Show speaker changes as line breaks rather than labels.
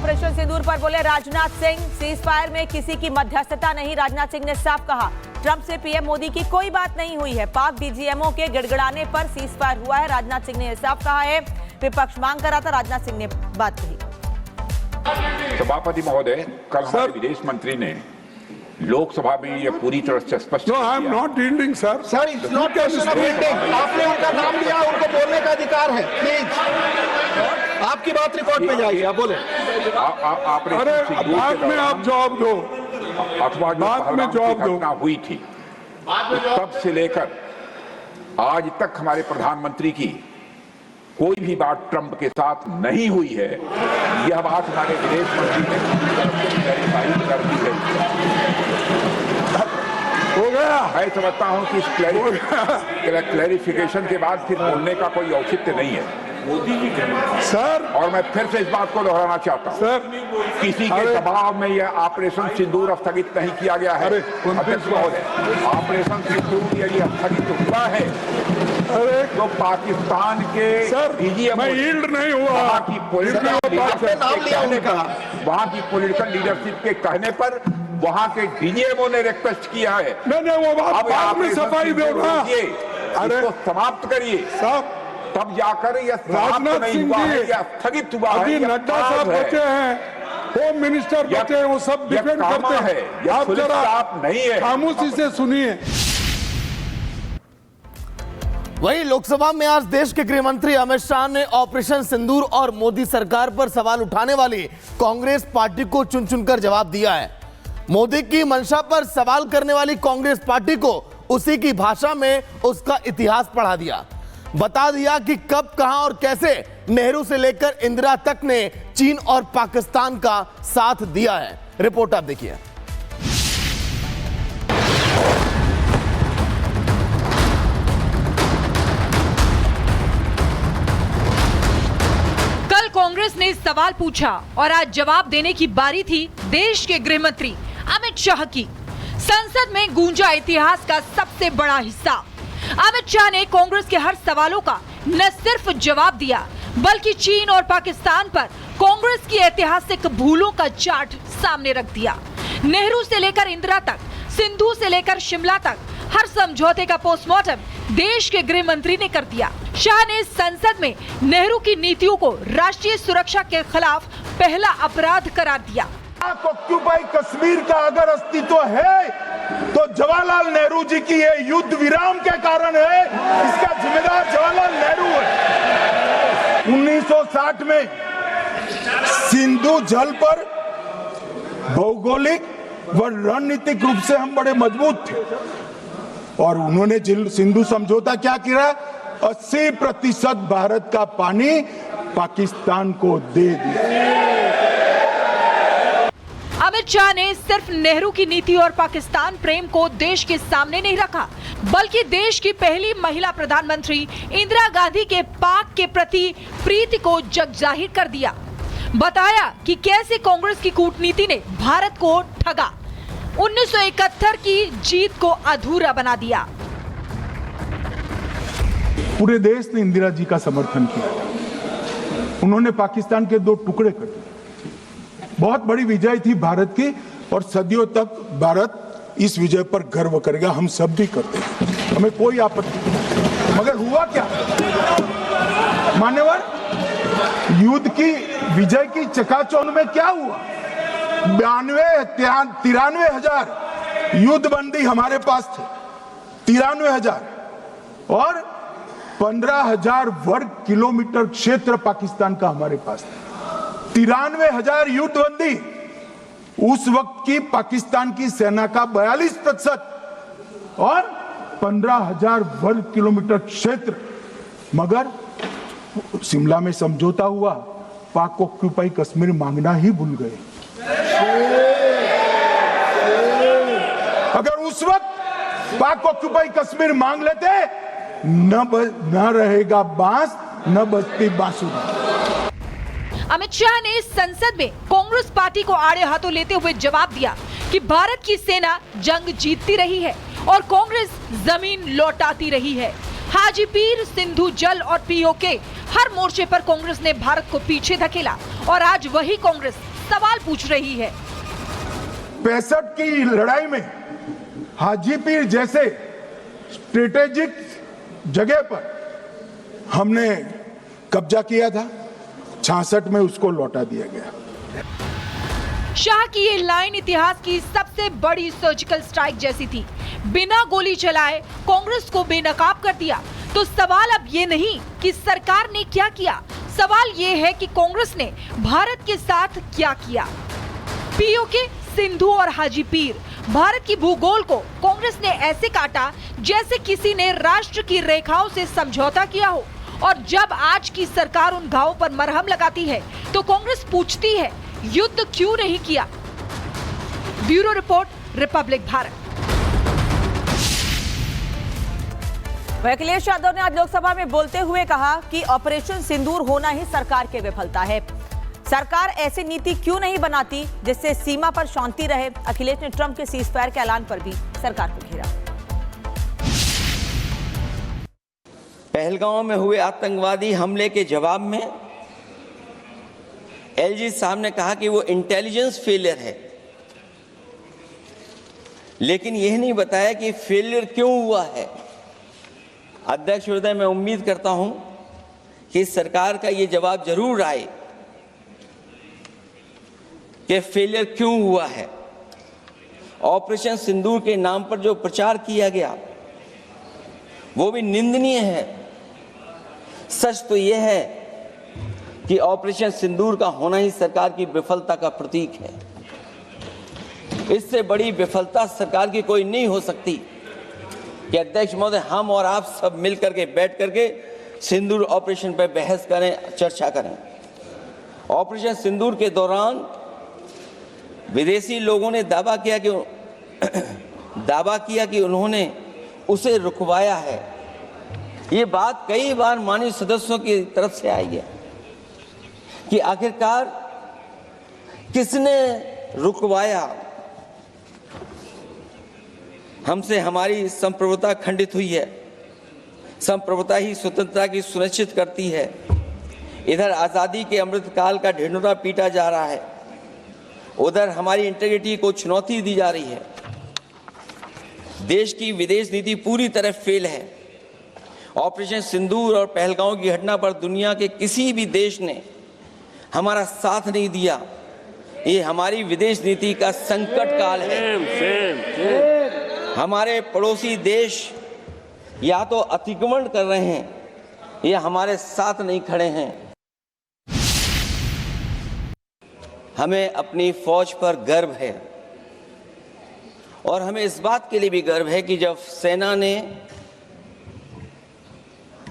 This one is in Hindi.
ऑपरेशन सिंदूर पर बोले राजनाथ सिंह, सीज फायर में किसी की मध्यस्थता नहीं। राजनाथ सिंह ने साफ कहा, ट्रंप से पीएम मोदी की कोई बात नहीं हुई है। पाक डीजीएमओ के गिड़गिड़ाने पर सीज फायर हुआ है। राजनाथ सिंह ने यह साफ कहा है। विपक्ष मांग कर रहा था, राजनाथ सिंह ने बात कही।
सभापति महोदय, कल हमारे विदेश मंत्री ने लोकसभा में ये पूरी तरह से स्पष्ट
No, I am not yielding, sir.
Sir, it's not question of yielding. आपने उनका नाम लिया, उनको बोलने का अधिकार है। प्लीज, आपकी बात रिकॉर्ड पे जाएगी, आप बोले।
अरे बाद में आप जवाब दो,
अखबार
बाद में जवाब दो।
घटना हुई थी, तब से लेकर आज तक हमारे प्रधानमंत्री की कोई भी बात ट्रंप के साथ नहीं हुई है। यह बात हमारे विदेश मंत्री ने क्लैरिफाई कर दी है।
हो गया।
मैं समझता हूं कि इस क्लैरिफिकेशन के बाद फिर बोलने का कोई औचित्य नहीं है मोदी जी के।
सर,
और मैं फिर से इस बात को दोहराना चाहता हूं,
सर,
किसी के दबाव में यह ऑपरेशन सिंदूर स्थगित नहीं किया गया है। अध्यक्ष महोदय, ऑपरेशन सिंदूर यदि स्थगित हुआ है तो पाकिस्तान के
मैं यील्ड नहीं हुआ।
वहाँ की पॉलिटिकल लीडरशिप के कहने पर वहाँ के डीजीएमओ ने रिक्वेस्ट किया है।
नहीं, वो बात बाद में सफाई दो ना।
अरे समाप्त करिए साहब, तब जाकर यह
राजनाथ सिंह जी
स्थगित हुआ है।
अभी नड्डा साहब बचे हैं, होम मिनिस्टर बचे हैं, वो सब डिपेंड करते हैं। आप जरा
नहीं है,
खामोशी से सुनिए।
वहीं लोकसभा में आज देश के गृह मंत्री अमित शाह ने ऑपरेशन सिंदूर और मोदी सरकार पर सवाल उठाने वाली कांग्रेस पार्टी को चुन चुनकर जवाब दिया है। मोदी की मंशा पर सवाल करने वाली कांग्रेस पार्टी को उसी की भाषा में उसका इतिहास पढ़ा दिया। बता दिया कि कब, कहां और कैसे नेहरू से लेकर इंदिरा तक ने चीन और पाकिस्तान का साथ दिया है। रिपोर्ट आप देखिए।
कल कांग्रेस ने सवाल पूछा और आज जवाब देने की बारी थी देश के गृह मंत्री अमित शाह की। संसद में गूंजा इतिहास का सबसे बड़ा हिस्सा। अमित शाह ने कांग्रेस के हर सवालों का न सिर्फ जवाब दिया, बल्कि चीन और पाकिस्तान पर कांग्रेस की ऐतिहासिक भूलों का चार्ट सामने रख दिया। नेहरू से लेकर इंदिरा तक, सिंधु से लेकर शिमला तक, हर समझौते का पोस्टमार्टम देश के गृह मंत्री ने कर दिया। शाह ने संसद में नेहरू की नीतियों को राष्ट्रीय सुरक्षा के खिलाफ पहला अपराध करार दिया।
ऑक्यूपाई कश्मीर का अगर अस्तित्व है तो जवाहरलाल नेहरू जी की ये युद्ध विराम के कारण है। इसका जिम्मेदार जवाहरलाल नेहरू है। 1960 में सिंधु जल पर भौगोलिक व रणनीतिक रूप से हम बड़े मजबूत थे और उन्होंने सिंधु समझौता क्या किया, 80% भारत का पानी पाकिस्तान को दे दिया।
अमित शाह ने सिर्फ नेहरू की नीति और पाकिस्तान प्रेम को देश के सामने नहीं रखा, बल्कि देश की पहली महिला प्रधानमंत्री इंदिरा गांधी के पाक के प्रति प्रीति को जगजाहिर कर दिया। बताया कि कैसे कांग्रेस की कूटनीति ने भारत को ठगा, 1971 की जीत को अधूरा बना दिया।
पूरे देश ने इंदिरा जी का समर्थन किया। उन्होंने पाकिस्तान के 2 टुकड़े कर दिए। बहुत बड़ी विजय थी भारत की और सदियों तक भारत इस विजय पर गर्व करेगा। हम सब भी करते हैं, हमें कोई आपत्ति नहीं। मगर हुआ क्या मान्यवर, युद्ध की विजय की चकाचौंध में क्या हुआ? 93 हजार युद्ध बंदी हमारे पास थे, 93 हजार, और 15,000 वर्ग किलोमीटर क्षेत्र पाकिस्तान का हमारे पास था। 93,000 युद्धबंदी, उस वक्त की पाकिस्तान की सेना का 42% और 15,000 वर्ग किलोमीटर क्षेत्र। मगर शिमला में समझौता हुआ, पाक ऑक्यूपाई कश्मीर मांगना ही भूल गए। अगर उस वक्त पाक ऑक्यूपाई कश्मीर मांग लेते, न रहेगा बांस, न बजती बांसुरी।
अमित शाह ने संसद में कांग्रेस पार्टी को आड़े हाथों लेते हुए जवाब दिया कि भारत की सेना जंग जीतती रही है और कांग्रेस जमीन लौटाती रही है। हाजीपीर, सिंधु जल और पीओके, हर मोर्चे पर कांग्रेस ने भारत को पीछे धकेला और आज वही कांग्रेस सवाल पूछ रही है।
65 की लड़ाई में हाजीपीर जैसे स्ट्रेटेजिक जगह पर हमने कब्जा किया था, 66 में उसको लौटा दिया गया।
शाह की ये लाइन इतिहास की सबसे बड़ी सर्जिकल स्ट्राइक जैसी थी। बिना गोली चलाए कांग्रेस को बेनकाब कर दिया। तो सवाल अब ये नहीं कि सरकार ने क्या किया, सवाल ये है कि कांग्रेस ने भारत के साथ क्या किया। पीओके, सिंधु और हाजीपीर, भारत की भूगोल को कांग्रेस ने ऐसे काटा जैसे किसी ने राष्ट्र की रेखाओं से समझौता किया हो। और जब आज की सरकार उन घावों पर मरहम लगाती है तो कांग्रेस पूछती है, युद्ध क्यों नहीं किया? Bureau report, Republic Bharat.
Akhilesh Yadav ने आज लोकसभा में बोलते हुए कहा कि ऑपरेशन सिंदूर होना ही सरकार की विफलता है। सरकार ऐसी नीति क्यों नहीं बनाती जिससे सीमा पर शांति रहे। अखिलेश ने ट्रंप के सीज फायर के ऐलान पर भी सरकार को घेरा।
पहलगांव में हुए आतंकवादी हमले के जवाब में एलजी साहब ने कहा कि वो इंटेलिजेंस फेलियर है, लेकिन यह नहीं बताया कि फेलियर क्यों हुआ है। अध्यक्ष महोदय, मैं उम्मीद करता हूं कि सरकार का ये जवाब जरूर आए कि फेलियर क्यों हुआ है। ऑपरेशन सिंदूर के नाम पर जो प्रचार किया गया वो भी निंदनीय है। सच तो यह है कि ऑपरेशन सिंदूर का होना ही सरकार की विफलता का प्रतीक है। इससे बड़ी विफलता सरकार की कोई नहीं हो सकती कि अध्यक्ष महोदय हम और आप सब मिलकर के बैठ करके सिंदूर ऑपरेशन पर बहस करें, चर्चा करें। ऑपरेशन सिंदूर के दौरान विदेशी लोगों ने दावा किया कि उन्होंने उसे रुकवाया है। ये बात कई बार माननीय सदस्यों की तरफ से आई है कि आखिरकार किसने रुकवाया। हमसे हमारी संप्रभुता खंडित हुई है। संप्रभुता ही स्वतंत्रता की सुनिश्चित करती है। इधर आज़ादी के अमृतकाल का ढिंढोरा पीटा जा रहा है, उधर हमारी इंटीग्रिटी को चुनौती दी जा रही है। देश की विदेश नीति पूरी तरह फेल है। ऑपरेशन सिंदूर और पहलगांव की घटना पर दुनिया के किसी भी देश ने हमारा साथ नहीं दिया। ये हमारी विदेश नीति का संकट काल है। हमारे पड़ोसी देश या तो अतिक्रमण कर रहे हैं या हमारे साथ नहीं खड़े हैं। हमें अपनी फौज पर गर्व है और हमें इस बात के लिए भी गर्व है कि जब सेना ने